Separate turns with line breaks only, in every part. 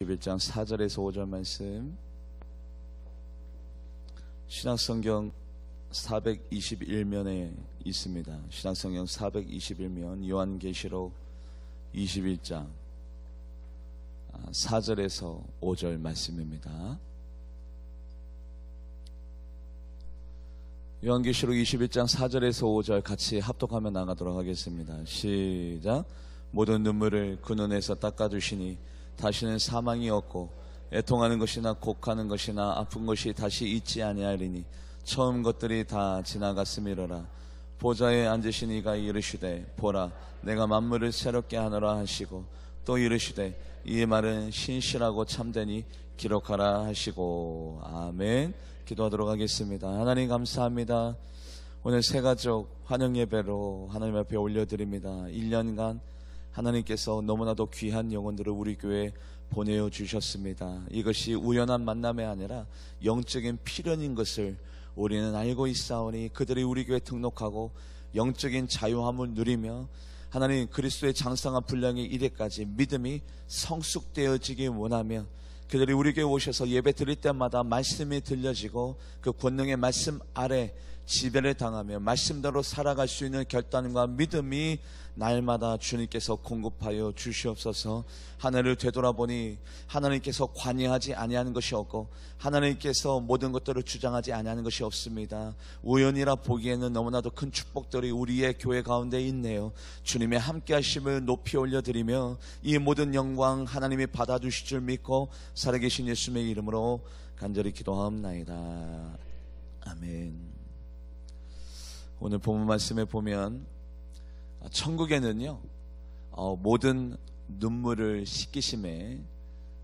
11장 4절에서 5절 말씀, 신약성경 421면에 있습니다. 신약성경 421면 요한계시록 21장 4절에서 5절 말씀입니다. 요한계시록 21장 4절에서 5절 같이 합독하며 나가도록 하겠습니다. 시작. 모든 눈물을 그 눈에서 닦아주시니 다시는 사망이 없고 애통하는 것이나 곡하는 것이나 아픈 것이 다시 있지 아니하리니 처음 것들이 다 지나갔음이로라. 보좌에 앉으신 이가 이르시되 보라 내가 만물을 새롭게 하노라 하시고 또 이르시되 이 말은 신실하고 참되니 기록하라 하시고. 아멘. 기도하도록 하겠습니다. 하나님 감사합니다. 오늘 새가족 환영예배로 하나님 앞에 올려드립니다. 1년간 하나님께서 너무나도 귀한 영혼들을 우리 교회에 보내주셨습니다. 이것이 우연한 만남이 아니라 영적인 필연인 것을 우리는 알고 있사오니 그들이 우리 교회에 등록하고 영적인 자유함을 누리며 하나님 그리스도의 장성한 분량의 이래까지 믿음이 성숙되어지기 원하며 그들이 우리 교회에 오셔서 예배 드릴 때마다 말씀이 들려지고 그 권능의 말씀 아래 지배를 당하며 말씀대로 살아갈 수 있는 결단과 믿음이 날마다 주님께서 공급하여 주시옵소서. 하늘을 되돌아보니 하나님께서 관여하지 아니하는 것이 없고 하나님께서 모든 것들을 주장하지 아니하는 것이 없습니다. 우연이라 보기에는 너무나도 큰 축복들이 우리의 교회 가운데 있네요. 주님의 함께 하심을 높이 올려드리며 이 모든 영광 하나님이 받아주실 줄 믿고 살아계신 예수님의 이름으로 간절히 기도하옵나이다. 아멘. 오늘 본문 말씀에 보면 천국에는요 모든 눈물을 씻기심에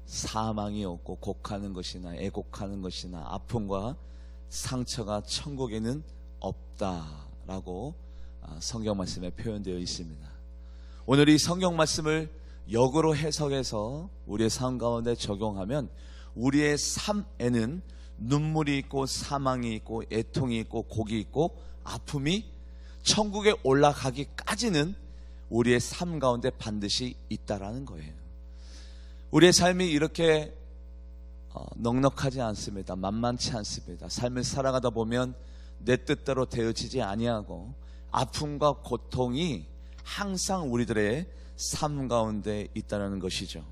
사망이 없고 곡하는 것이나 애곡하는 것이나 아픔과 상처가 천국에는 없다라고 성경 말씀에 표현되어 있습니다. 오늘 이 성경 말씀을 역으로 해석해서 우리의 삶 가운데 적용하면 우리의 삶에는 눈물이 있고 사망이 있고 애통이 있고 곡이 있고 아픔이 천국에 올라가기까지는 우리의 삶 가운데 반드시 있다라는 거예요. 우리의 삶이 이렇게 넉넉하지 않습니다. 만만치 않습니다. 삶을 살아가다 보면 내 뜻대로 되어지지 아니하고 아픔과 고통이 항상 우리들의 삶 가운데 있다는 것이죠.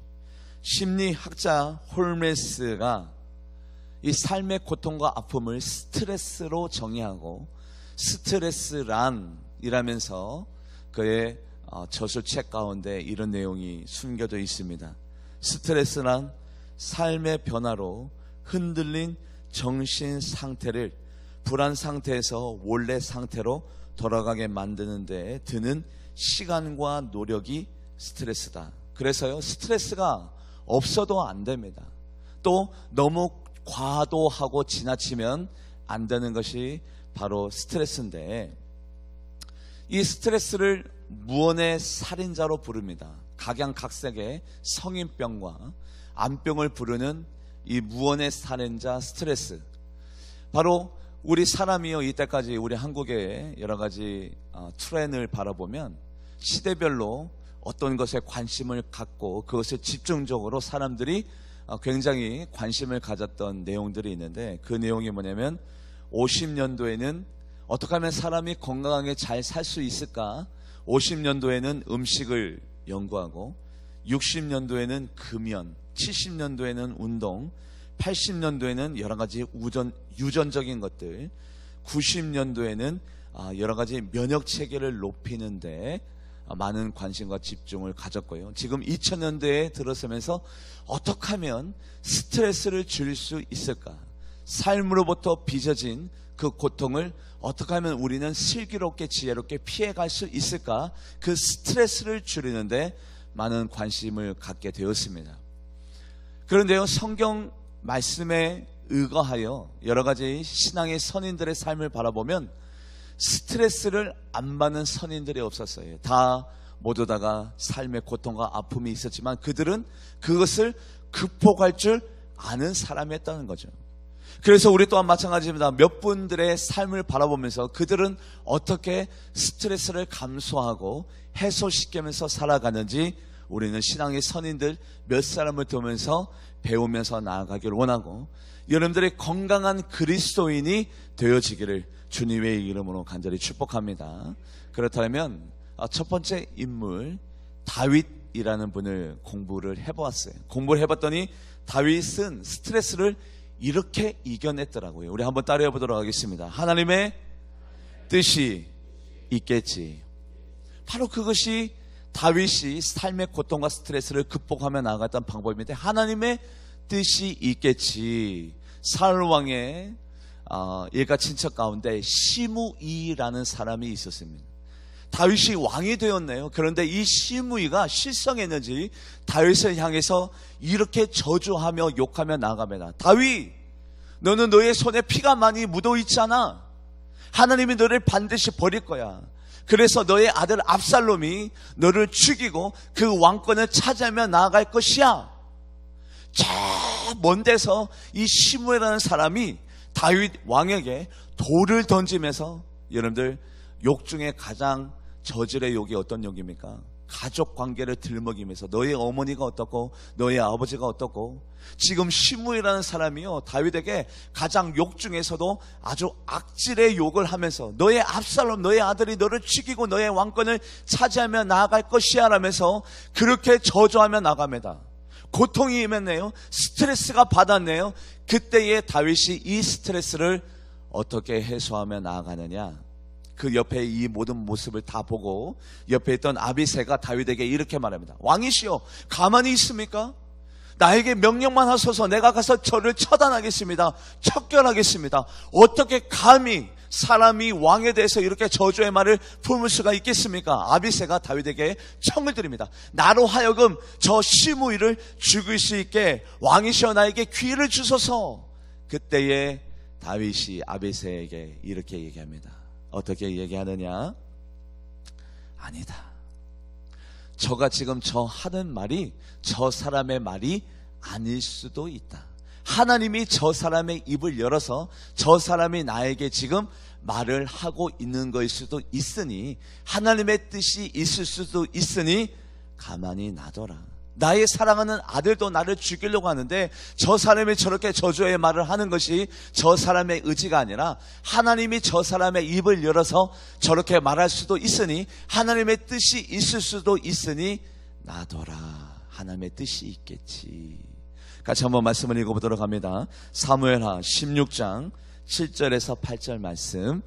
심리학자 홀메스가 이 삶의 고통과 아픔을 스트레스로 정의하고 스트레스란이라면서 그의 저술책 가운데 이런 내용이 숨겨져 있습니다. 스트레스란 삶의 변화로 흔들린 정신 상태를 불안 상태에서 원래 상태로 돌아가게 만드는 데 드는 시간과 노력이 스트레스다. 그래서요 스트레스가 없어도 안 됩니다. 또 너무 과도하고 지나치면 안 되는 것이 바로 스트레스인데 이 스트레스를 무언의 살인자로 부릅니다. 각양각색의 성인병과 암병을 부르는 이 무언의 살인자 스트레스. 바로 우리 사람이요 이때까지 우리 한국의 여러 가지 트렌드를 바라보면 시대별로 어떤 것에 관심을 갖고 그것을 집중적으로 사람들이 굉장히 관심을 가졌던 내용들이 있는데 그 내용이 뭐냐면 50년도에는 어떻게 하면 사람이 건강하게 잘 살 수 있을까? 50년도에는 음식을 연구하고 60년도에는 금연, 70년도에는 운동, 80년도에는 여러 가지 유전적인 것들, 90년도에는 여러 가지 면역 체계를 높이는데 많은 관심과 집중을 가졌고요. 지금 2000년대에 들어서면서 어떻게 하면 스트레스를 줄일 수 있을까? 삶으로부터 빚어진 그 고통을 어떻게 하면 우리는 슬기롭게 지혜롭게 피해갈 수 있을까? 그 스트레스를 줄이는데 많은 관심을 갖게 되었습니다. 그런데요 성경 말씀에 의거하여 여러 가지 신앙의 선인들의 삶을 바라보면 스트레스를 안 받는 선인들이 없었어요. 다 모두 다가 삶의 고통과 아픔이 있었지만 그들은 그것을 극복할 줄 아는 사람이었다는 거죠. 그래서 우리 또한 마찬가지입니다. 몇 분들의 삶을 바라보면서 그들은 어떻게 스트레스를 감수하고 해소시키면서 살아가는지 우리는 신앙의 선인들 몇 사람을 두면서 배우면서 나아가기를 원하고, 여러분들의 건강한 그리스도인이 되어지기를 주님의 이름으로 간절히 축복합니다. 그렇다면 첫 번째 인물 다윗이라는 분을 공부를 해보았어요. 공부를 해봤더니 다윗은 스트레스를 이렇게 이겨냈더라고요. 우리 한번 따라해 보도록 하겠습니다. 하나님의 뜻이 있겠지. 바로 그것이 다윗이 삶의 고통과 스트레스를 극복하며 나아갔던 방법인데, 하나님의 뜻이 있겠지. 사울 왕의 일가 친척 가운데 시므이라는 사람이 있었습니다. 다윗이 왕이 되었네요. 그런데 이 시므이가 실성했는지 다윗을 향해서 이렇게 저주하며 욕하며 나아갑니다. 다윗, 너는 너의 손에 피가 많이 묻어 있잖아. 하나님이 너를 반드시 버릴 거야. 그래서 너의 아들 압살롬이 너를 죽이고 그 왕권을 차지하며 나아갈 것이야. 저 먼 데서 이 시므이라는 사람이 다윗 왕에게 돌을 던지면서, 여러분들 욕 중에 가장 저질의 욕이 어떤 욕입니까? 가족 관계를 들먹이면서 너의 어머니가 어떻고 너의 아버지가 어떻고. 지금 시므이라는 사람이요, 다윗에게 가장 욕 중에서도 아주 악질의 욕을 하면서 너의 압살롬, 너의 아들이 너를 죽이고 너의 왕권을 차지하며 나아갈 것이야 라면서 그렇게 저주하며 나갑니다. 고통이 임했네요. 스트레스가 받았네요. 그때에 다윗이 이 스트레스를 어떻게 해소하며 나아가느냐, 그 옆에 이 모든 모습을 다 보고 옆에 있던 아비새가 다윗에게 이렇게 말합니다. 왕이시여, 가만히 있습니까? 나에게 명령만 하소서 내가 가서 저를 처단하겠습니다. 척결하겠습니다. 어떻게 감히 사람이 왕에 대해서 이렇게 저주의 말을 품을 수가 있겠습니까? 아비새가 다윗에게 청을 드립니다. 나로 하여금 저 시므이를 죽일 수 있게 왕이시여 나에게 기회를 주소서. 그때에 다윗이 아비새에게 이렇게 얘기합니다. 어떻게 얘기하느냐? 아니다. 저가 지금 저 하는 말이 저 사람의 말이 아닐 수도 있다. 하나님이 저 사람의 입을 열어서 저 사람이 나에게 지금 말을 하고 있는 것일 수도 있으니, 하나님의 뜻이 있을 수도 있으니 가만히 놔둬라. 나의 사랑하는 아들도 나를 죽이려고 하는데 저 사람이 저렇게 저주의 말을 하는 것이 저 사람의 의지가 아니라 하나님이 저 사람의 입을 열어서 저렇게 말할 수도 있으니, 하나님의 뜻이 있을 수도 있으니 놔둬라. 하나님의 뜻이 있겠지. 같이 한번 말씀을 읽어보도록 합니다. 사무엘하 16장 7절에서 8절 말씀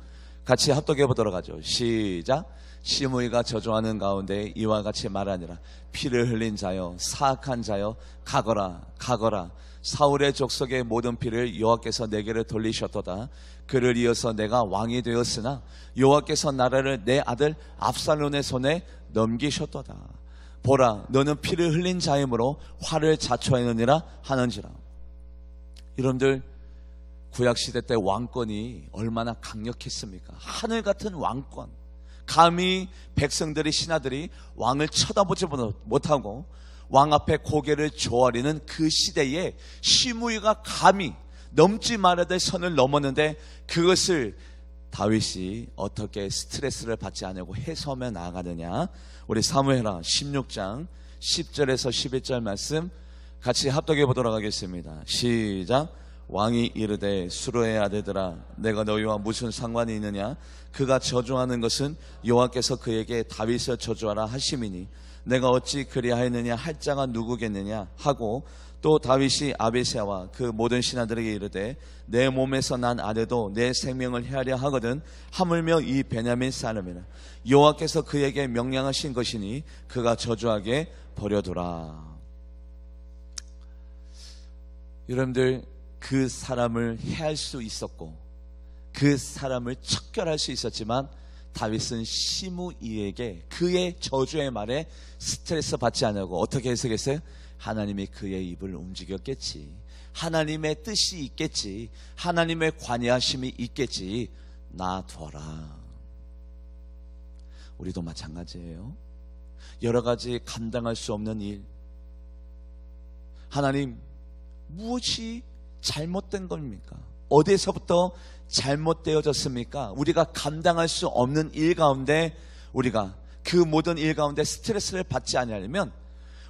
같이 합독해 보도록 하죠. 시작. 시므이가 저주하는 가운데 이와 같이 말하니라. 피를 흘린 자여, 사악한 자여, 가거라, 가거라. 사울의 족속의 모든 피를 여호와께서 내게로 돌리셨도다. 그를 이어서 내가 왕이 되었으나 여호와께서 나라를 내 아들 압살롬의 손에 넘기셨도다. 보라, 너는 피를 흘린 자이므로 화를 자초하느니라 하는지라. 여러분들, 구약시대 때 왕권이 얼마나 강력했습니까? 하늘 같은 왕권. 감히 백성들이, 신하들이 왕을 쳐다보지 못하고 왕 앞에 고개를 조아리는 그 시대에 시므이가 감히 넘지 말아야 될 선을 넘었는데, 그것을 다윗이 어떻게 스트레스를 받지 않으려고 해소하며 나아가느냐. 우리 사무엘하 16장 10절에서 11절 말씀 같이 합독해 보도록 하겠습니다. 시작. 왕이 이르되 수르의 아들들아, 내가 너희와 무슨 상관이 있느냐? 그가 저주하는 것은 여호와께서 그에게 다윗을 저주하라 하심이니 내가 어찌 그리하였느냐 할 자가 누구겠느냐 하고, 또 다윗이 아비새와 그 모든 신하들에게 이르되 내 몸에서 난 아내도 내 생명을 해하려 하거든 하물며 이 베냐민 사람이라. 여호와께서 그에게 명령하신 것이니 그가 저주하게 버려두라. 여러분들, 그 사람을 해할 수 있었고 그 사람을 척결할 수 있었지만 다윗은 시므이에게 그의 저주의 말에 스트레스 받지 않으려고 어떻게 해석했어요? 하나님이 그의 입을 움직였겠지. 하나님의 뜻이 있겠지. 하나님의 관여하심이 있겠지. 놔둬라. 우리도 마찬가지예요. 여러 가지 감당할 수 없는 일, 하나님 무엇이 잘못된 겁니까? 어디에서부터 잘못되어졌습니까? 우리가 감당할 수 없는 일 가운데, 우리가 그 모든 일 가운데 스트레스를 받지 않으려면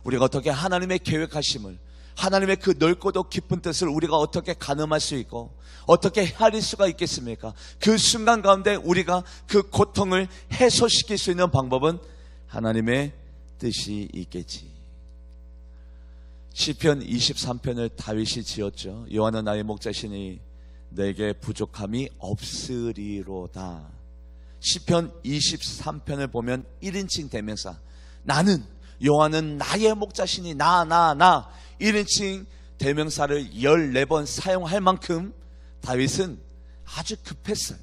우리가 어떻게 하나님의 계획하심을, 하나님의 그 넓고도 깊은 뜻을 우리가 어떻게 가늠할 수 있고 어떻게 헤아릴 수가 있겠습니까? 그 순간 가운데 우리가 그 고통을 해소시킬 수 있는 방법은 하나님의 뜻이 있겠지. 시편 23편을 다윗이 지었죠. 여호와는 나의 목자시니 내게 부족함이 없으리로다. 시편 23편을 보면 1인칭 대명사, 나는, 여호와는 나의 목자시니, 나 1인칭 대명사를 14번 사용할 만큼 다윗은 아주 급했어요.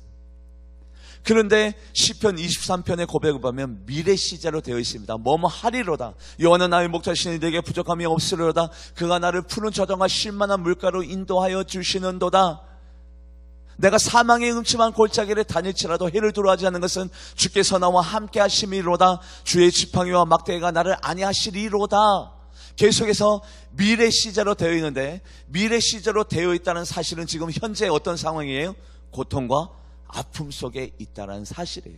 그런데 시편 23편의 고백을 보면 미래 시제로 되어 있습니다. 뭐뭐 하리로다. 여호와는 나의 목자시니 내게 부족함이 없으리로다. 그가 나를 푸른 저정과 쉴만한 물가로 인도하여 주시는도다. 내가 사망의 음침한 골짜기를 다닐지라도 해를 두려워하지 않는 것은 주께서 나와 함께 하심이로다. 주의 지팡이와 막대기가 나를 안위하시리로다. 계속해서 미래 시제로 되어 있는데, 미래 시제로 되어 있다는 사실은 지금 현재 어떤 상황이에요? 고통과 아픔 속에 있다는 사실이에요.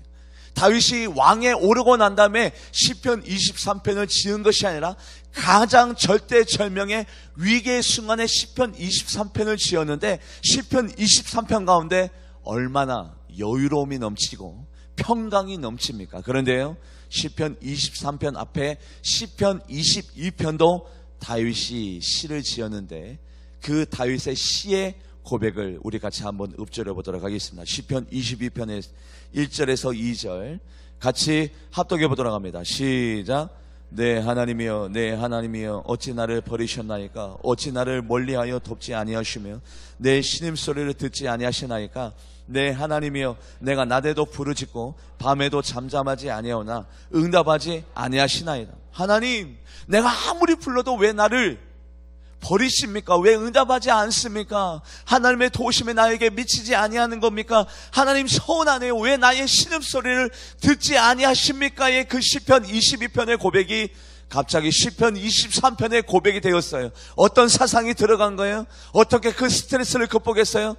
다윗이 왕에 오르고 난 다음에 시편 23편을 지은 것이 아니라 가장 절대절명의 위기의 순간에 시편 23편을 지었는데, 시편 23편 가운데 얼마나 여유로움이 넘치고 평강이 넘칩니까? 그런데요, 시편 23편 앞에 시편 22편도 다윗이 시를 지었는데, 그 다윗의 시의 고백을 우리 같이 한번 읊조려 보도록 하겠습니다. 시편 22편의 1절에서 2절 같이 합독해 보도록 합니다. 시작. 내 하나님이여, 내 하나님이여, 어찌 나를 버리셨나이까? 어찌 나를 멀리하여 돕지 아니하시며 내 신음소리를 듣지 아니하시나이까? 내 하나님이여, 내가 낮에도 부르짖고 밤에도 잠잠하지 아니하오나 응답하지 아니하시나이다. 하나님, 내가 아무리 불러도 왜 나를 버리십니까? 왜 응답하지 않습니까? 하나님의 도우심에 나에게 미치지 아니하는 겁니까? 하나님 서운하네요. 왜 나의 신음소리를 듣지 아니하십니까의 그 시편 22편의 고백이 갑자기 시편 23편의 고백이 되었어요. 어떤 사상이 들어간 거예요? 어떻게 그 스트레스를 극복했어요?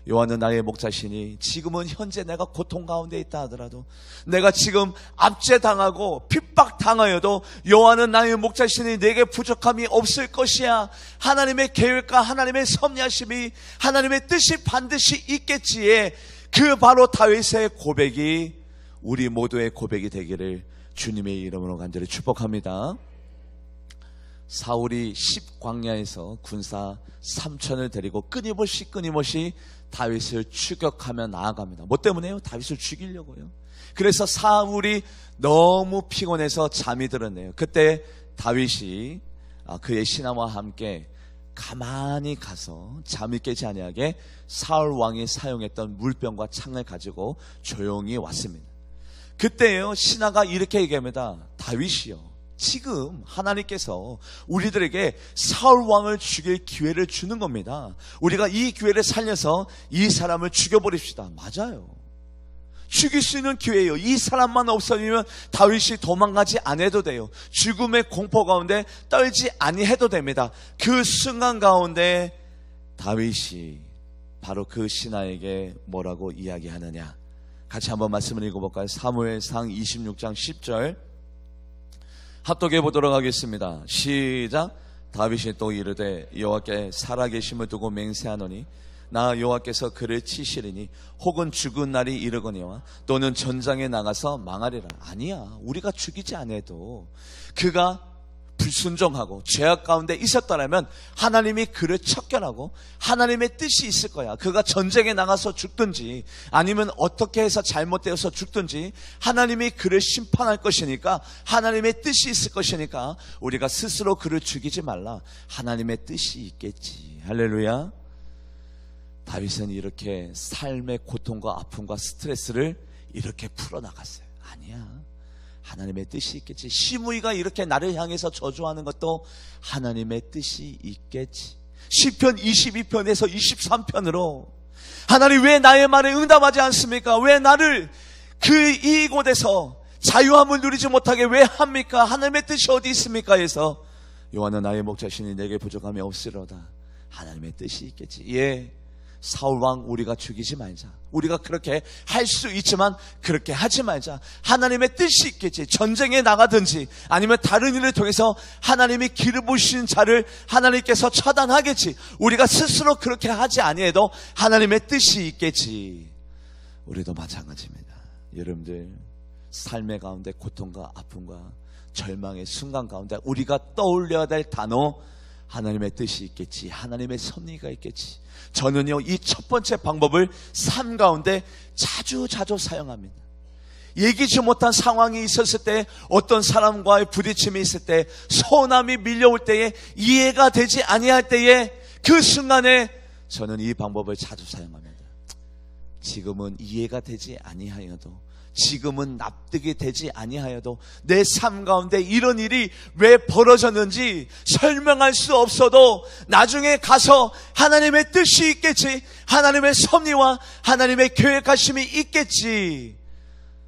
여호와는 나의 목자시니, 지금은 현재 내가 고통 가운데 있다 하더라도, 내가 지금 압제당하고 핍박당하여도 여호와는 나의 목자시니 내게 부족함이 없을 것이야. 하나님의 계획과 하나님의 섭리하심이, 하나님의 뜻이 반드시 있겠지에, 그 바로 다윗의 고백이 우리 모두의 고백이 되기를 주님의 이름으로 간절히 축복합니다. 사울이 10광야에서 군사 3천을 데리고 끊임없이 다윗을 추격하며 나아갑니다. 뭐 때문에요? 다윗을 죽이려고요. 그래서 사울이 너무 피곤해서 잠이 들었네요. 그때 다윗이 그의 신하와 함께 가만히 가서 잠이 깨지 아니하게 사울 왕이 사용했던 물병과 창을 가지고 조용히 왔습니다. 그때요, 신하가 이렇게 얘기합니다. 다윗이요, 지금 하나님께서 우리들에게 사울 왕을 죽일 기회를 주는 겁니다. 우리가 이 기회를 살려서 이 사람을 죽여버립시다. 맞아요. 죽일 수 있는 기회예요. 이 사람만 없어지면 다윗이 도망가지 않아도 돼요. 죽음의 공포 가운데 떨지 아니해도 됩니다. 그 순간 가운데 다윗이 바로 그 신하에게 뭐라고 이야기하느냐, 같이 한번 말씀을 읽어볼까요? 사무엘상 26장 10절 합독해 보도록 하겠습니다. 시작. 다윗이 또 이르되 여호와께 살아계심을 두고 맹세하노니 나 여호와께서 그를 치시리니 혹은 죽은 날이 이르거니와 또는 전장에 나가서 망하리라. 아니야, 우리가 죽이지 않아도 그가 불순종하고 죄악 가운데 있었다면 하나님이 그를 척결하고 하나님의 뜻이 있을 거야. 그가 전쟁에 나가서 죽든지 아니면 어떻게 해서 잘못되어서 죽든지 하나님이 그를 심판할 것이니까, 하나님의 뜻이 있을 것이니까 우리가 스스로 그를 죽이지 말라. 하나님의 뜻이 있겠지. 할렐루야. 다윗은 이렇게 삶의 고통과 아픔과 스트레스를 이렇게 풀어나갔어요. 아니야, 하나님의 뜻이 있겠지. 시므이가 이렇게 나를 향해서 저주하는 것도 하나님의 뜻이 있겠지. 시편 22편에서 23편으로 하나님 왜 나의 말에 응답하지 않습니까? 왜 나를 이곳에서 자유함을 누리지 못하게 왜 합니까? 하나님의 뜻이 어디 있습니까? 해서 여호와는 나의 목자시니 내게 부족함이 없으리로다. 하나님의 뜻이 있겠지. 예, 사울왕 우리가 죽이지 말자. 우리가 그렇게 할 수 있지만 그렇게 하지 말자. 하나님의 뜻이 있겠지. 전쟁에 나가든지 아니면 다른 일을 통해서 하나님이 기름 부으신 자를 하나님께서 처단하겠지. 우리가 스스로 그렇게 하지 아니해도 하나님의 뜻이 있겠지. 우리도 마찬가지입니다. 여러분들 삶의 가운데 고통과 아픔과 절망의 순간 가운데 우리가 떠올려야 될 단어, 하나님의 뜻이 있겠지, 하나님의 섭리가 있겠지. 저는요, 이 첫 번째 방법을 삶 가운데 자주 사용합니다. 예기치 못한 상황이 있었을 때, 어떤 사람과의 부딪힘이 있을 때, 서운함이 밀려올 때에, 이해가 되지 아니할 때에, 그 순간에 저는 이 방법을 자주 사용합니다. 지금은 이해가 되지 아니하여도, 지금은 납득이 되지 아니하여도 내 삶 가운데 이런 일이 왜 벌어졌는지 설명할 수 없어도 나중에 가서 하나님의 뜻이 있겠지, 하나님의 섭리와 하나님의 계획하심이 있겠지.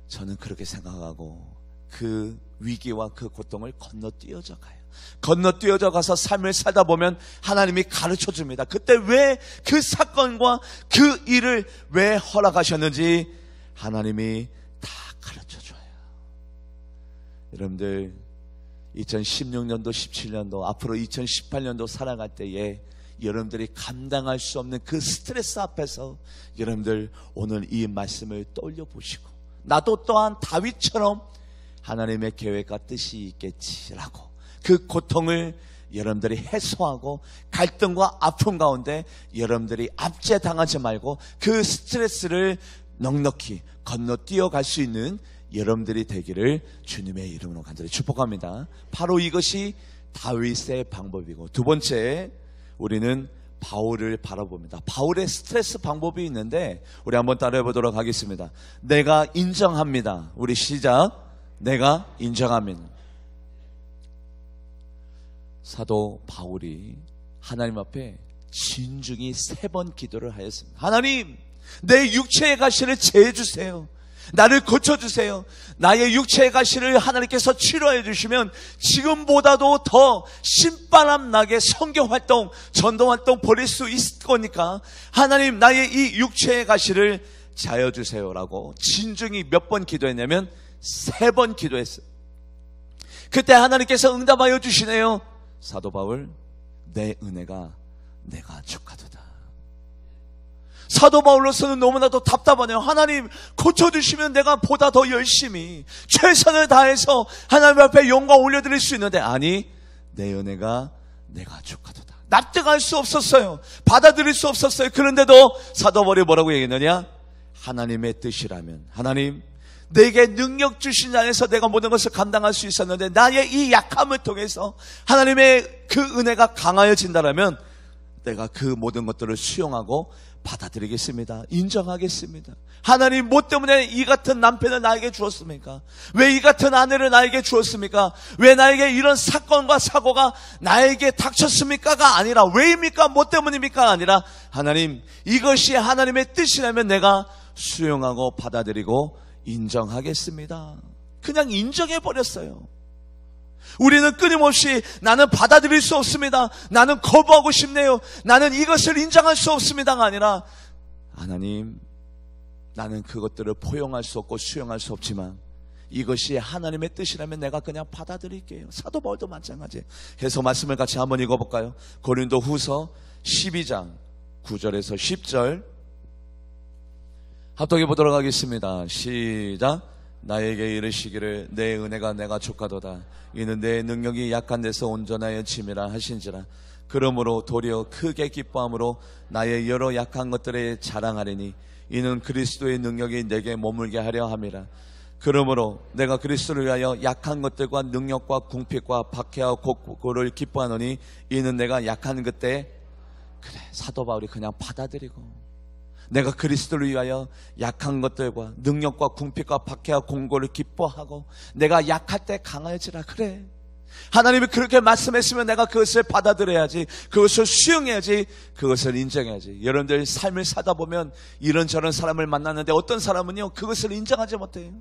저는 그렇게 생각하고 그 위기와 그 고통을 건너뛰어져 가요. 건너뛰어져 가서 삶을 살다 보면 하나님이 가르쳐 줍니다. 그때 왜 그 사건과 그 일을 왜 허락하셨는지 하나님이 다 가르쳐줘요. 여러분들 2016년도 17년도 앞으로 2018년도 살아갈 때에 여러분들이 감당할 수 없는 그 스트레스 앞에서 여러분들 오늘 이 말씀을 떠올려 보시고, 나도 또한 다윗처럼 하나님의 계획과 뜻이 있겠지라고 그 고통을 여러분들이 해소하고 갈등과 아픔 가운데 여러분들이 압제당하지 말고 그 스트레스를 넉넉히 건너뛰어 갈 수 있는 여러분들이 되기를 주님의 이름으로 간절히 축복합니다. 바로 이것이 다윗의 방법이고, 두 번째 우리는 바울을 바라봅니다. 바울의 스트레스 방법이 있는데 우리 한번 따라해 보도록 하겠습니다. 내가 인정합니다. 우리 시작. 내가 인정합니다. 사도 바울이 하나님 앞에 진중히 3번 기도를 하였습니다. 하나님, 내 육체의 가시를 제해 주세요. 나를 고쳐주세요. 나의 육체의 가시를 하나님께서 치료해 주시면 지금보다도 더 신바람 나게 선교활동, 전도활동 벌일 수 있을 거니까 하나님, 나의 이 육체의 가시를 자여주세요라고 진중히 몇 번 기도했냐면 3번 기도했어요. 그때 하나님께서 응답하여 주시네요. 사도 바울, 내 은혜가 내가 족하도다. 사도 바울로서는 너무나도 답답하네요. 하나님, 고쳐주시면 내가 보다 더 열심히 최선을 다해서 하나님 앞에 영광 올려드릴 수 있는데, 아니, 내 은혜가 내가 족하도다. 납득할 수 없었어요. 받아들일 수 없었어요. 그런데도 사도 바울이 뭐라고 얘기했느냐? 하나님의 뜻이라면, 하나님, 내게 능력 주신 안에서 내가 모든 것을 감당할 수 있었는데 나의 이 약함을 통해서 하나님의 그 은혜가 강하여진다라면 내가 그 모든 것들을 수용하고 받아들이겠습니다. 인정하겠습니다. 하나님, 뭐 때문에 이 같은 남편을 나에게 주었습니까? 왜 이 같은 아내를 나에게 주었습니까? 왜 나에게 이런 사건과 사고가 나에게 닥쳤습니까가 아니라, 왜입니까? 뭐 때문입니까? 아니라, 하나님, 이것이 하나님의 뜻이라면 내가 수용하고 받아들이고 인정하겠습니다. 그냥 인정해버렸어요. 우리는 끊임없이 나는 받아들일 수 없습니다, 나는 거부하고 싶네요, 나는 이것을 인정할 수 없습니다가 아니라, 하나님, 나는 그것들을 포용할 수 없고 수용할 수 없지만 이것이 하나님의 뜻이라면 내가 그냥 받아들일게요. 사도 바울도 마찬가지예요. 해서 말씀을 같이 한번 읽어볼까요? 고린도 후서 12장 9절에서 10절 합독해 보도록 하겠습니다. 시작. 나에게 이르시기를 내 은혜가 내가 족하도다. 이는 내 능력이 약한 데서 온전하여 짐이라 하신지라. 그러므로 도리어 크게 기뻐함으로 나의 여러 약한 것들에 자랑하리니 이는 그리스도의 능력이 내게 머물게 하려 함이라. 그러므로 내가 그리스도를 위하여 약한 것들과 능력과 궁핍과 박해와 고고를 기뻐하노니 이는 내가 약한 그때, 그래, 사도 바울이 그냥 받아들이고, 내가 그리스도를 위하여 약한 것들과 능력과 궁핍과 박해와 공고를 기뻐하고 내가 약할 때 강해지라. 그래, 하나님이 그렇게 말씀했으면 내가 그것을 받아들여야지, 그것을 수용해야지, 그것을 인정해야지. 여러분들 삶을 사다 보면 이런저런 사람을 만났는데 어떤 사람은요 그것을 인정하지 못해요.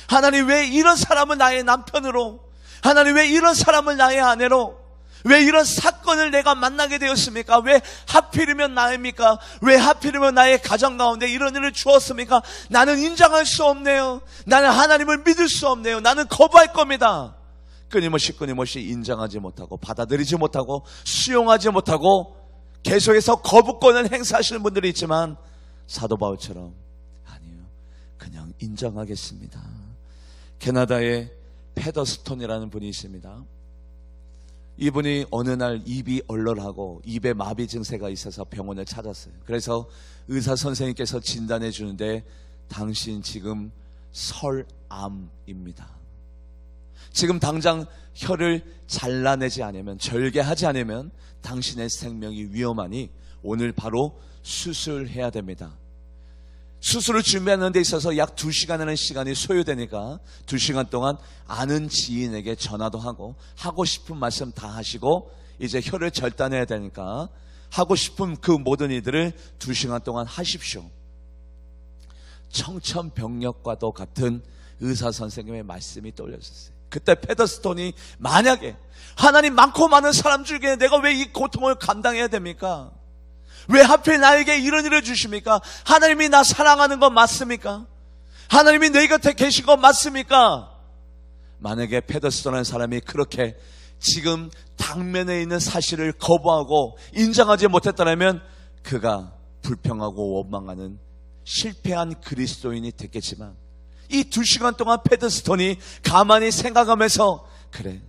하나님, 왜 이런 사람을 나의 남편으로, 하나님 왜 이런 사람을 나의 아내로, 왜 이런 사건을 내가 만나게 되었습니까? 왜 하필이면 나입니까? 왜 하필이면 나의 가정 가운데 이런 일을 주었습니까? 나는 인정할 수 없네요. 나는 하나님을 믿을 수 없네요. 나는 거부할 겁니다. 끊임없이 인정하지 못하고 받아들이지 못하고 수용하지 못하고 계속해서 거부권을 행사하시는 분들이 있지만, 사도 바울처럼 아니요, 그냥 인정하겠습니다. 캐나다에 페더스톤이라는 분이 있습니다. 이분이 어느 날 입이 얼얼하고 입에 마비 증세가 있어서 병원을 찾았어요. 그래서 의사 선생님께서 진단해 주는데, 당신 지금 설암입니다. 지금 당장 혀를 잘라내지 않으면, 절개하지 않으면 당신의 생명이 위험하니 오늘 바로 수술해야 됩니다. 수술을 준비하는 데 있어서 약 2시간이라는 시간이 소요되니까 2시간 동안 아는 지인에게 전화도 하고 싶은 말씀 다 하시고, 이제 혀를 절단해야 되니까 하고 싶은 그 모든 일들을 2시간 동안 하십시오. 청천벽력과도 같은 의사 선생님의 말씀이 떠올렸었어요. 그때 페더스톤이, 만약에 하나님 많고 많은 사람 중에 내가 왜 이 고통을 감당해야 됩니까? 왜 하필 나에게 이런 일을 주십니까? 하나님이 나 사랑하는 건 맞습니까? 하나님이 내 곁에 계신 건 맞습니까? 만약에 페더스톤이라는 사람이 그렇게 지금 당면에 있는 사실을 거부하고 인정하지 못했다면, 그가 불평하고 원망하는 실패한 그리스도인이 됐겠지만, 이 2시간 동안 페더스톤이 가만히 생각하면서, 그래,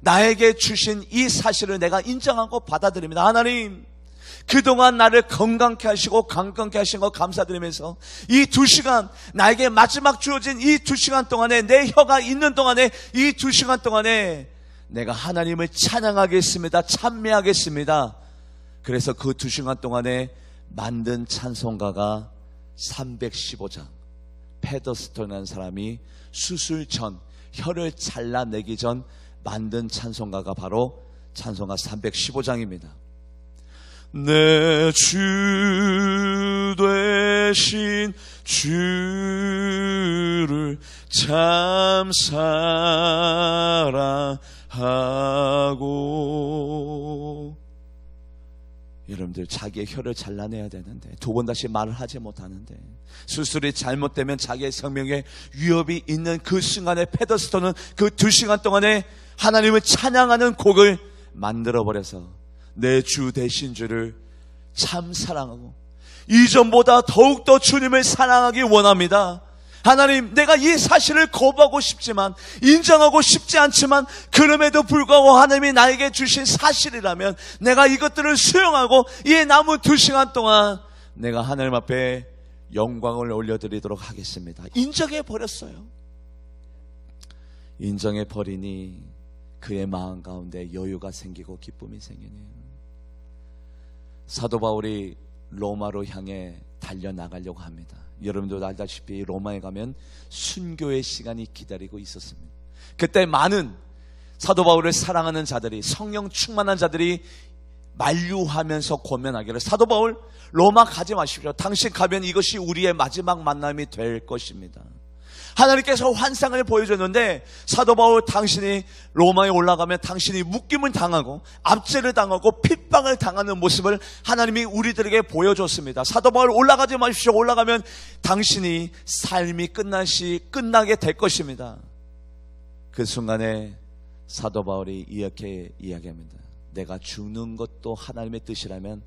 나에게 주신 이 사실을 내가 인정하고 받아들입니다. 하나님, 그동안 나를 건강케 하시고 강건케 하신 거 감사드리면서, 이 2시간, 나에게 마지막 주어진 이 2시간 동안에, 내 혀가 있는 동안에, 이 2시간 동안에 내가 하나님을 찬양하겠습니다. 찬미하겠습니다. 그래서 그 2시간 동안에 만든 찬송가가 315장. 페더스톤이라는 사람이 수술 전, 혀를 잘라내기 전 만든 찬송가가 바로 찬송가 315장입니다. 내 주 되신 주를 참 사랑하고. 여러분들, 자기의 혀를 잘라내야 되는데 2번 다시 말을 하지 못하는데, 수술이 잘못되면 자기의 생명에 위협이 있는 그 순간에 페더스톤은 그 2시간 동안에 하나님을 찬양하는 곡을 만들어버려서 내 주 되신 주를 참 사랑하고, 이전보다 더욱더 주님을 사랑하기 원합니다. 하나님, 내가 이 사실을 거부하고 싶지만, 인정하고 싶지 않지만, 그럼에도 불구하고 하나님이 나에게 주신 사실이라면 내가 이것들을 수용하고 이 남은 2시간 동안 내가 하나님 앞에 영광을 올려드리도록 하겠습니다. 인정해버렸어요. 인정해버리니 그의 마음 가운데 여유가 생기고 기쁨이 생기네요. 사도 바울이 로마로 향해 달려나가려고 합니다. 여러분도 알다시피 로마에 가면 순교의 시간이 기다리고 있었습니다. 그때 많은 사도 바울을 사랑하는 자들이, 성령 충만한 자들이 만류하면서 권면하기를, 사도 바울 로마 가지 마십시오. 당신 가면 이것이 우리의 마지막 만남이 될 것입니다. 하나님께서 환상을 보여줬는데, 사도 바울, 당신이 로마에 올라가면 당신이 묶임을 당하고 압제를 당하고 핍박을 당하는 모습을 하나님이 우리들에게 보여줬습니다. 사도 바울 올라가지 마십시오. 올라가면 당신이 삶이 끝나게 될 것입니다. 그 순간에 사도 바울이 이렇게 이야기합니다. 내가 죽는 것도 하나님의 뜻이라면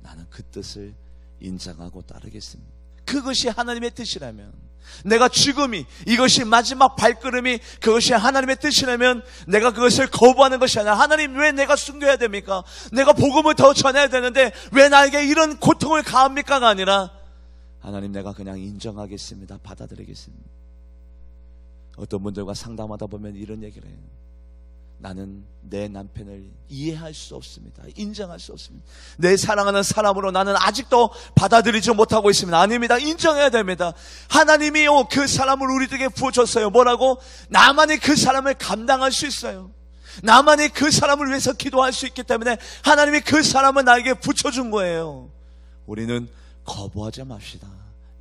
나는 그 뜻을 인정하고 따르겠습니다. 그것이 하나님의 뜻이라면, 내가 죽음이, 이것이 마지막 발걸음이 그것이 하나님의 뜻이라면 내가 그것을 거부하는 것이 아니라, 하나님 왜 내가 순교해야 됩니까? 내가 복음을 더 전해야 되는데 왜 나에게 이런 고통을 가합니까가 아니라, 하나님 내가 그냥 인정하겠습니다. 받아들이겠습니다. 어떤 분들과 상담하다 보면 이런 얘기를 해요. 나는 내 남편을 이해할 수 없습니다. 인정할 수 없습니다. 내 사랑하는 사람으로 나는 아직도 받아들이지 못하고 있습니다. 아닙니다. 인정해야 됩니다. 하나님이요, 그 사람을 우리에게 부어줬어요. 뭐라고? 나만이 그 사람을 감당할 수 있어요. 나만이 그 사람을 위해서 기도할 수 있기 때문에 하나님이 그 사람을 나에게 붙여준 거예요. 우리는 거부하지 맙시다.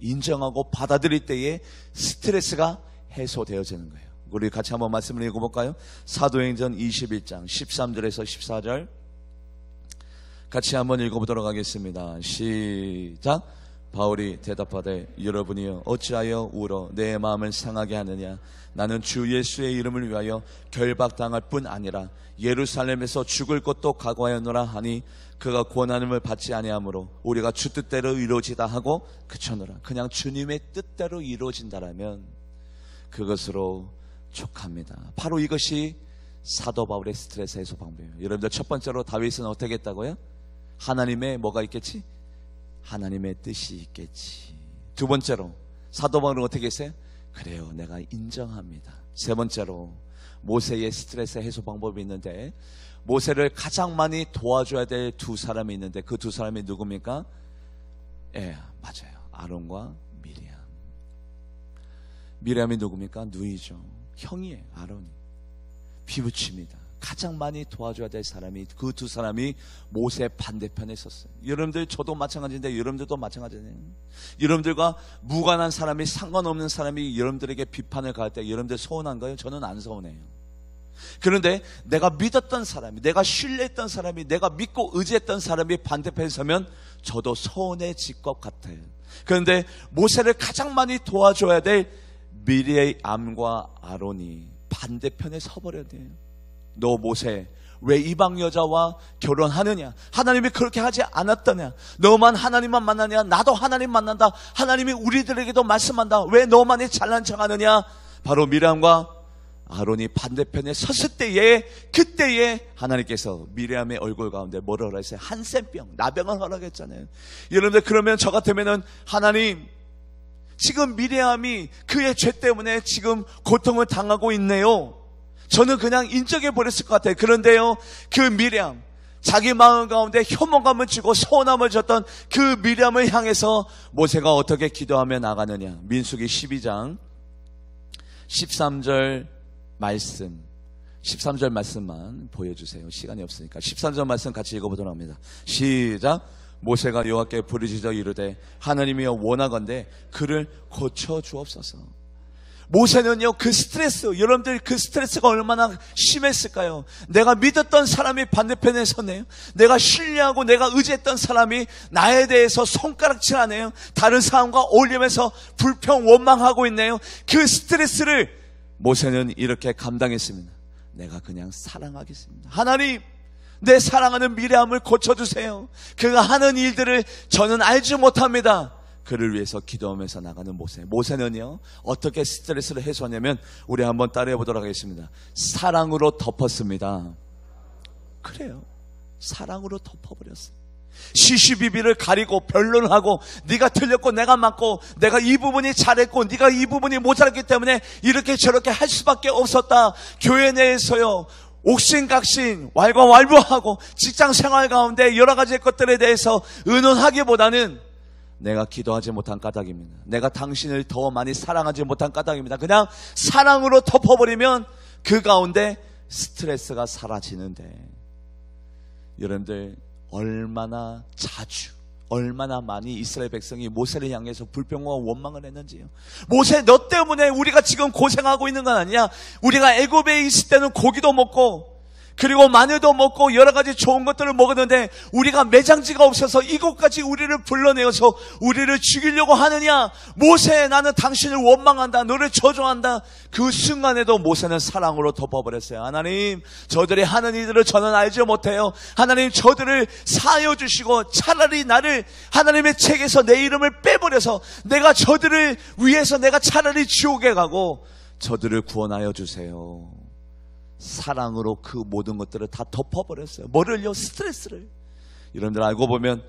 인정하고 받아들일 때에 스트레스가 해소되어지는 거예요. 우리 같이 한번 말씀을 읽어볼까요? 사도행전 21장 13절에서 14절 같이 한번 읽어보도록 하겠습니다. 시작. 바울이 대답하되 여러분이여 어찌하여 울어 내 마음을 상하게 하느냐. 나는 주 예수의 이름을 위하여 결박당할 뿐 아니라 예루살렘에서 죽을 것도 각오하였노라 하니 그가 권한을 받지 아니하므로 우리가 주 뜻대로 이루어지다 하고 그쳐노라. 그냥 주님의 뜻대로 이루어진다라면 그것으로 족합니다. 바로 이것이 사도 바울의 스트레스 해소 방법이에요. 여러분들 첫 번째로 다윗은 어떻게 했다고요? 하나님의 뭐가 있겠지? 하나님의 뜻이 있겠지. 두 번째로 사도 바울은 어떻게 했어요? 그래요, 내가 인정합니다. 세 번째로 모세의 스트레스 해소 방법이 있는데 모세를 가장 많이 도와줘야 될 두 사람이 있는데 그 두 사람이 누굽니까? 예, 맞아요. 아론과 미리암. 미리암이 누굽니까? 누이죠. 형이에요. 아론이. 피부칩니다. 가장 많이 도와줘야 될 사람이 그 두 사람이 모세 반대편에 있었어요. 여러분들 저도 마찬가지인데 여러분들도 마찬가지네요. 여러분들과 무관한 사람이 상관없는 사람이 여러분들에게 비판을 가할 때 여러분들 서운한가요? 저는 안 서운해요. 그런데 내가 믿었던 사람이, 내가 신뢰했던 사람이, 내가 믿고 의지했던 사람이 반대편에 서면 저도 서운해질 것 같아요. 그런데 모세를 가장 많이 도와줘야 될 미리암과 아론이 반대편에 서버려야 돼요. 너 모세 왜 이방 여자와 결혼하느냐? 하나님이 그렇게 하지 않았더냐? 너만 하나님만 만나냐? 나도 하나님 만난다. 하나님이 우리들에게도 말씀한다. 왜 너만이 잘난 척하느냐? 바로 미리암과 아론이 반대편에 섰을 때에 그때에 하나님께서 미리암의 얼굴 가운데 뭐를 허락했어요? 한센병, 나병을 허락했잖아요. 여러분들 그러면 저 같으면은 하나님 지금 미리암이 그의 죄 때문에 지금 고통을 당하고 있네요. 저는 그냥 인정해 버렸을 것 같아요. 그런데요, 그 미리암, 자기 마음 가운데 혐오감을 주고 서운함을 줬던 그 미리암을 향해서 모세가 어떻게 기도하며 나가느냐. 민수기 12장 13절 말씀, 13절 말씀만 보여주세요. 시간이 없으니까 13절 말씀 같이 읽어보도록 합니다. 시작. 모세가 여호와께 부르짖어 이르되 하나님이여 원하건대 그를 고쳐 주옵소서. 모세는요, 그 스트레스, 여러분들 그 스트레스가 얼마나 심했을까요? 내가 믿었던 사람이 반대편에 섰네요. 내가 신뢰하고 내가 의지했던 사람이 나에 대해서 손가락질하네요. 다른 사람과 어울리면서 불평 원망하고 있네요. 그 스트레스를 모세는 이렇게 감당했습니다. 내가 그냥 사랑하겠습니다. 하나님, 내 사랑하는 미리암을 고쳐주세요. 그가 하는 일들을 저는 알지 못합니다. 그를 위해서 기도하면서 나가는 모세. 모세는요, 어떻게 스트레스를 해소하냐면 우리 한번 따라해 보도록 하겠습니다. 사랑으로 덮었습니다. 그래요, 사랑으로 덮어버렸어요. 시시비비를 가리고 변론하고 네가 틀렸고 내가 맞고 내가 이 부분이 잘했고 네가 이 부분이 모자랐기 때문에 이렇게 저렇게 할 수밖에 없었다. 교회 내에서요, 옥신각신 왈가왈부하고 직장생활 가운데 여러 가지 것들에 대해서 의논하기보다는 내가 기도하지 못한 까닭입니다. 내가 당신을 더 많이 사랑하지 못한 까닭입니다. 그냥 사랑으로 덮어버리면 그 가운데 스트레스가 사라지는데, 여러분들 얼마나 자주, 얼마나 많이 이스라엘 백성이 모세를 향해서 불평과 원망을 했는지요. 모세, 너 때문에 우리가 지금 고생하고 있는 건 아니냐? 우리가 애굽에 있을 때는 고기도 먹고 그리고 마늘도 먹고 여러 가지 좋은 것들을 먹었는데 우리가 매장지가 없어서 이곳까지 우리를 불러내어서 우리를 죽이려고 하느냐? 모세, 나는 당신을 원망한다. 너를 저주한다. 그 순간에도 모세는 사랑으로 덮어버렸어요. 하나님, 저들이 하는 일들을 저는 알지 못해요. 하나님, 저들을 사하여 주시고 차라리 나를 하나님의 책에서 내 이름을 빼버려서 내가 저들을 위해서 내가 차라리 지옥에 가고 저들을 구원하여 주세요. 사랑으로 그 모든 것들을 다 덮어버렸어요. 뭐를요? 스트레스를. 여러분들 알고 보면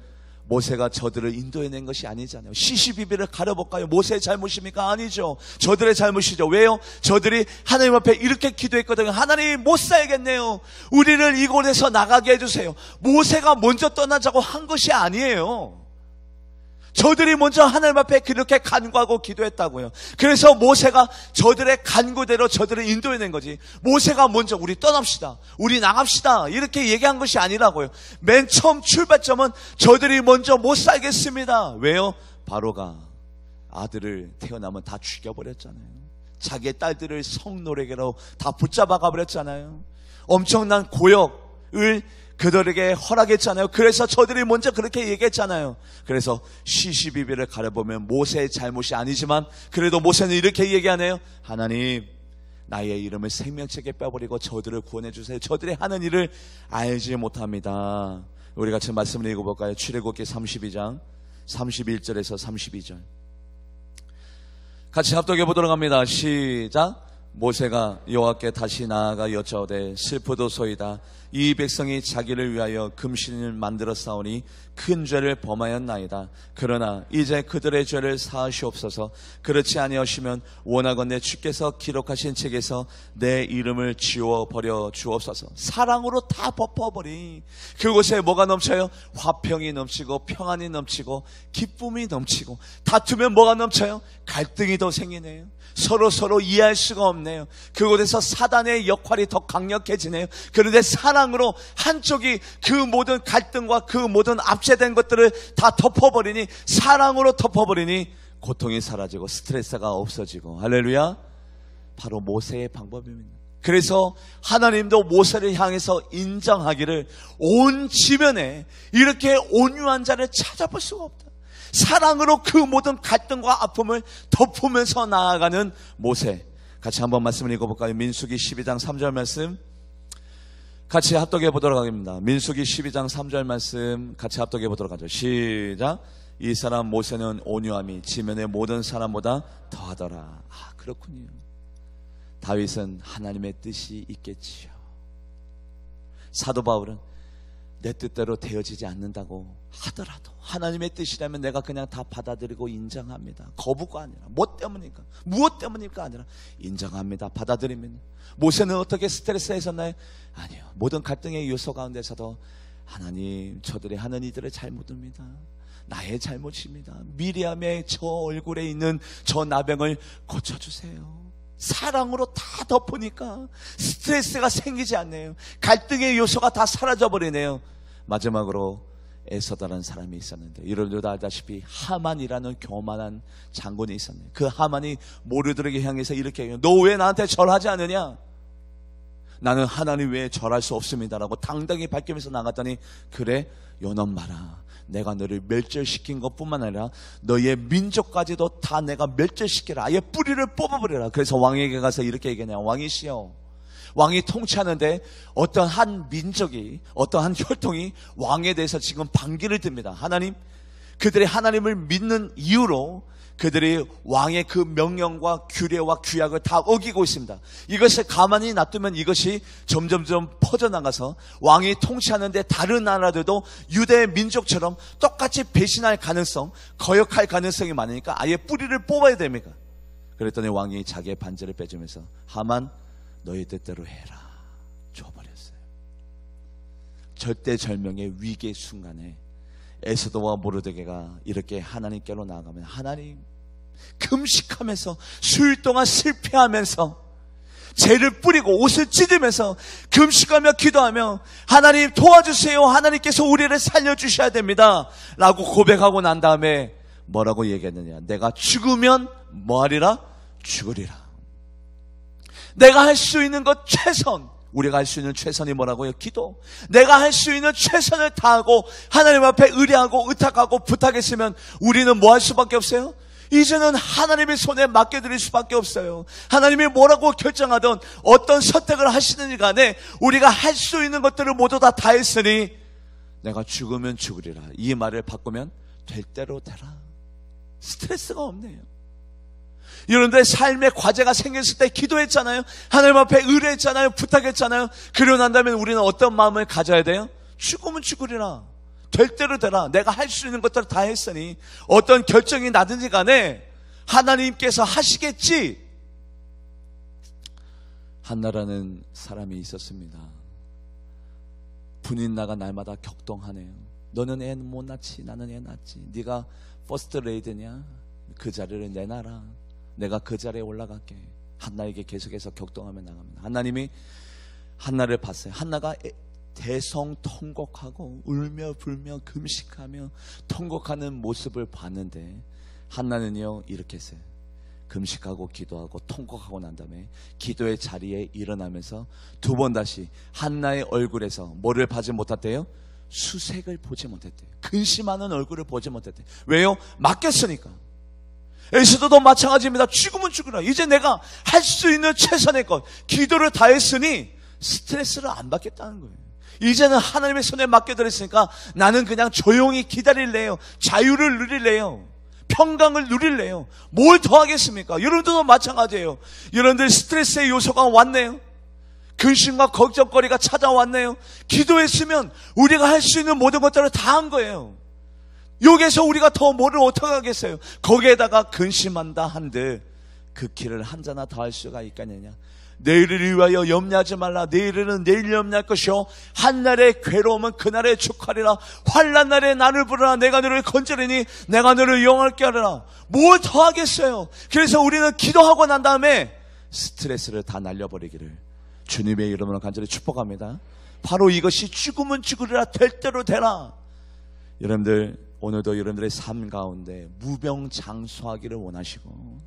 모세가 저들을 인도해낸 것이 아니잖아요. 시시비비를 가려볼까요? 모세의 잘못입니까? 아니죠. 저들의 잘못이죠. 왜요? 저들이 하나님 앞에 이렇게 기도했거든요. 하나님, 못 살겠네요. 우리를 이곳에서 나가게 해주세요. 모세가 먼저 떠나자고 한 것이 아니에요. 저들이 먼저 하나님 앞에 그렇게 간구하고 기도했다고요. 그래서 모세가 저들의 간구대로 저들을 인도해낸 거지, 모세가 먼저 우리 떠납시다, 우리 나갑시다 이렇게 얘기한 것이 아니라고요. 맨 처음 출발점은 저들이 먼저 못 살겠습니다. 왜요? 바로가 아들을 태어나면 다 죽여버렸잖아요. 자기의 딸들을 성노래계로 다 붙잡아 가버렸잖아요. 엄청난 고역을 그들에게 허락했잖아요. 그래서 저들이 먼저 그렇게 얘기했잖아요. 그래서 시시비비를 가려보면 모세의 잘못이 아니지만 그래도 모세는 이렇게 얘기하네요. 하나님, 나의 이름을 생명책에 빼버리고 저들을 구원해 주세요. 저들이 하는 일을 알지 못합니다. 우리 같이 말씀을 읽어볼까요? 출애굽기 32장 31절에서 32절 같이 합독해 보도록 합니다. 시작. 모세가 여호와께 다시 나아가 여짜오되 슬프도소이다. 이 백성이 자기를 위하여 금신을 만들어 싸우니 큰 죄를 범하였나이다. 그러나 이제 그들의 죄를 사하시옵소서. 그렇지 아니하시면 원하건대 주께서 기록하신 책에서 내 이름을 지워버려 주옵소서. 사랑으로 다 덮어버리. 그곳에 뭐가 넘쳐요? 화평이 넘치고 평안이 넘치고 기쁨이 넘치고, 다투면 뭐가 넘쳐요? 갈등이 더 생기네요. 서로 이해할 수가 없네요. 그곳에서 사단의 역할이 더 강력해지네요. 그런데 사랑으로 한쪽이 그 모든 갈등과 그 모든 압제된 것들을 다 덮어버리니, 사랑으로 덮어버리니 고통이 사라지고 스트레스가 없어지고. 할렐루야. 바로 모세의 방법입니다. 그래서 하나님도 모세를 향해서 인정하기를 온 지면에 이렇게 온유한 자를 찾아볼 수가 없다. 사랑으로 그 모든 갈등과 아픔을 덮으면서 나아가는 모세. 같이 한번 말씀을 읽어볼까요? 민수기 12장 3절 말씀 같이 합독해 보도록 하겠습니다. 민수기 12장 3절 말씀 같이 합독해 보도록 하죠. 시작. 이 사람 모세는 온유함이 지면의 모든 사람보다 더하더라. 그렇군요. 다윗은 하나님의 뜻이 있겠지요. 사도 바울은 내 뜻대로 되어지지 않는다고 하더라도 하나님의 뜻이라면 내가 그냥 다 받아들이고 인정합니다. 거부가 아니라 뭐 때문입니까? 무엇 때문입니까? 아니라 인정합니다. 받아들입니다. 모세는 어떻게 스트레스에 있었나요? 아니요. 모든 갈등의 요소 가운데서도 하나님, 저들이 하는 이들의 잘못입니다. 나의 잘못입니다. 미리암의 저 얼굴에 있는 저 나병을 고쳐주세요. 사랑으로 다 덮으니까 스트레스가 생기지 않네요. 갈등의 요소가 다 사라져버리네요. 마지막으로 에서다라는 사람이 있었는데, 여러분들도 알다시피 하만이라는 교만한 장군이 있었네요. 그 하만이 모르들에게 향해서 이렇게 해요. 너 왜 나한테 절하지 않느냐? 나는 하나님 외에 절할 수 없습니다라고 당당히 밝히면서 나갔더니, 그래, 요놈 마라. 내가 너를 멸절시킨 것뿐만 아니라 너의 민족까지도 다 내가 멸절시키라. 아예 뿌리를 뽑아버려라. 그래서 왕에게 가서 이렇게 얘기하네요. 왕이시여, 왕이 통치하는데 어떤 한 민족이, 어떤 한 혈통이 왕에 대해서 지금 반기를 듭니다. 하나님, 그들이 하나님을 믿는 이유로 그들이 왕의 그 명령과 규례와 규약을 다 어기고 있습니다. 이것을 가만히 놔두면 이것이 점점점 퍼져나가서 왕이 통치하는데 다른 나라들도 유대 민족처럼 똑같이 배신할 가능성, 거역할 가능성이 많으니까 아예 뿌리를 뽑아야 됩니까? 그랬더니 왕이 자기의 반지를 빼주면서 하만, 너의 뜻대로 해라 줘버렸어요. 절대절명의 위기의 순간에 에스더와 모르드게가 이렇게 하나님께로 나아가면, 하나님, 금식하면서 수일 동안 실패하면서 죄를 뿌리고 옷을 찢으면서 금식하며 기도하며 하나님 도와주세요, 하나님께서 우리를 살려주셔야 됩니다 라고 고백하고 난 다음에 뭐라고 얘기했느냐? 내가 죽으면 뭐하리라? 죽으리라. 내가 할 수 있는 것 최선, 우리가 할 수 있는 최선이 뭐라고요? 기도. 내가 할 수 있는 최선을 다하고 하나님 앞에 의뢰하고 의탁하고 부탁했으면 우리는 뭐 할 수밖에 없어요? 이제는 하나님의 손에 맡겨드릴 수밖에 없어요. 하나님이 뭐라고 결정하든 어떤 선택을 하시는지 간에 우리가 할 수 있는 것들을 모두 다 했으니 내가 죽으면 죽으리라. 이 말을 바꾸면 될 대로 되라. 스트레스가 없네요. 여러분들의 삶에 과제가 생겼을 때 기도했잖아요. 하나님 앞에 의뢰했잖아요. 부탁했잖아요. 그러고 난 다음에 우리는 어떤 마음을 가져야 돼요? 죽으면 죽으리라. 될 대로 되라. 내가 할 수 있는 것들을 다 했으니 어떤 결정이 나든지 간에 하나님께서 하시겠지. 한나라는 사람이 있었습니다. 분인나가 날마다 격동하네요. 너는 애 못 낳지, 나는 애 낳지. 네가 퍼스트 레이드냐? 그 자리를 내놔라. 내가 그 자리에 올라갈게. 한나에게 계속해서 격동하며 나갑니다. 하나님이 한나를 봤어요. 한나가 대성통곡하고 울며 불며 금식하며 통곡하는 모습을 봤는데 한나는요 이렇게 했어요. 금식하고 기도하고 통곡하고 난 다음에 기도의 자리에 일어나면서 두 번 다시 한나의 얼굴에서 뭐를 보지 못했대요? 수색을 보지 못했대요. 근심하는 얼굴을 보지 못했대요. 왜요? 맡겼으니까. 에스더도 마찬가지입니다. 죽으면 죽으라. 이제 내가 할 수 있는 최선의 것, 기도를 다했으니 스트레스를 안 받겠다는 거예요. 이제는 하나님의 손에 맡겨드렸으니까 나는 그냥 조용히 기다릴래요. 자유를 누릴래요. 평강을 누릴래요. 뭘 더 하겠습니까? 여러분들도 마찬가지예요. 여러분들 스트레스의 요소가 왔네요. 근심과 걱정거리가 찾아왔네요. 기도했으면 우리가 할 수 있는 모든 것들을 다 한 거예요. 여기에서 우리가 더 뭐를 어떻게 하겠어요? 거기에다가 근심한다 한들 그 길을 한 자나 더 할 수가 있겠느냐? 내일을 위하여 염려하지 말라. 내일은 내일 염려할 것이요 한날의 괴로움은 그날의 축하리라. 환난 날에 나를 부르라. 내가 너를 건지리니 내가 너를 영화롭게 하리라. 뭘 더 하겠어요? 그래서 우리는 기도하고 난 다음에 스트레스를 다 날려버리기를 주님의 이름으로 간절히 축복합니다. 바로 이것이 죽으면 죽으리라, 될 대로 되라. 여러분들 오늘도 여러분들의 삶 가운데 무병장수하기를 원하시고,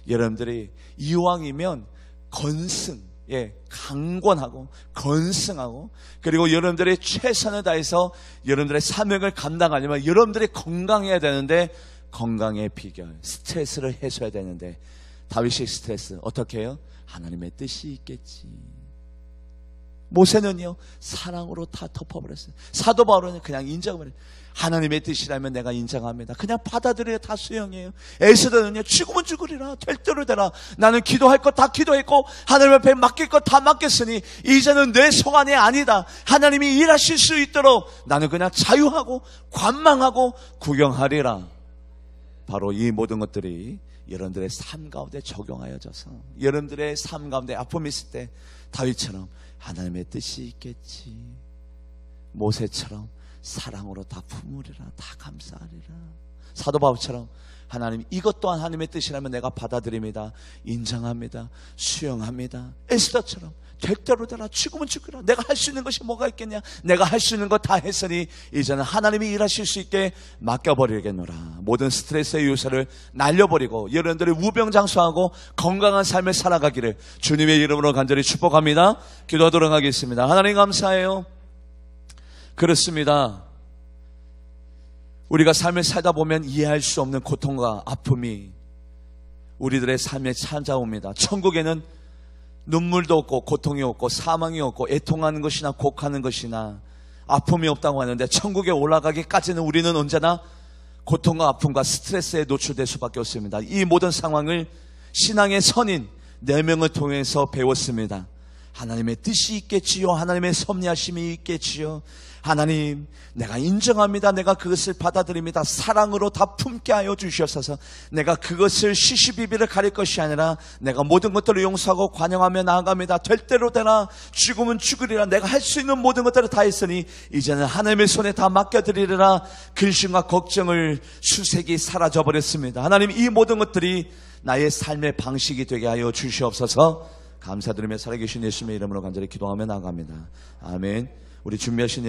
여러분들이 이왕이면 강권하고 건승하고, 그리고 여러분들의 최선을 다해서 여러분들의 사명을 감당하려면 여러분들이 건강해야 되는데, 건강의 비결, 스트레스를 해소해야 되는데, 다윗의 스트레스 어떻게 해요? 하나님의 뜻이 있겠지. 모세는요 사랑으로 다 덮어버렸어요. 사도 바울은 그냥 인정을, 하나님의 뜻이라면 내가 인정합니다. 그냥 받아들여야 다 수용해요. 에스더는요 죽으면 죽으리라, 될 대로 되라. 나는 기도할 것 다 기도했고 하나님 앞에 맡길 것 다 맡겼으니 이제는 내 소관이 아니다. 하나님이 일하실 수 있도록 나는 그냥 자유하고 관망하고 구경하리라. 바로 이 모든 것들이 여러분들의 삶 가운데 적용하여져서 여러분들의 삶 가운데 아픔이 있을 때 다윗처럼 하나님의 뜻이 있겠지, 모세처럼 사랑으로 다 품으리라, 다 감사하리라, 사도 바울처럼 하나님 이것 또한 하나님의 뜻이라면 내가 받아들입니다, 인정합니다, 수용합니다, 에스더처럼 될 대로 되라, 죽으면 죽으라. 내가 할 수 있는 것이 뭐가 있겠냐? 내가 할 수 있는 것 다 했으니 이제는 하나님이 일하실 수 있게 맡겨버리겠노라. 모든 스트레스의 요소를 날려버리고 여러분들이 무병장수하고 건강한 삶을 살아가기를 주님의 이름으로 간절히 축복합니다. 기도하도록 하겠습니다. 하나님 감사해요. 그렇습니다. 우리가 삶을 살다 보면 이해할 수 없는 고통과 아픔이 우리들의 삶에 찾아옵니다. 천국에는 눈물도 없고 고통이 없고 사망이 없고 애통하는 것이나 곡하는 것이나 아픔이 없다고 하는데, 천국에 올라가기까지는 우리는 언제나 고통과 아픔과 스트레스에 노출될 수밖에 없습니다. 이 모든 상황을 신앙의 선인 4명을 통해서 배웠습니다. 하나님의 뜻이 있겠지요, 하나님의 섭리하심이 있겠지요. 하나님 내가 인정합니다. 내가 그것을 받아들입니다. 사랑으로 다 품게 하여 주시옵소서. 내가 그것을 시시비비를 가릴 것이 아니라 내가 모든 것들을 용서하고 관용하며 나아갑니다. 될 대로 되라, 죽으면 죽으리라. 내가 할 수 있는 모든 것들을 다 했으니 이제는 하나님의 손에 다 맡겨드리리라. 근심과 걱정을 수색이 사라져버렸습니다. 하나님 이 모든 것들이 나의 삶의 방식이 되게 하여 주시옵소서. 감사드리며 살아계신 예수님의 이름으로 간절히 기도하며 나아갑니다. 아멘. 우리 준비하신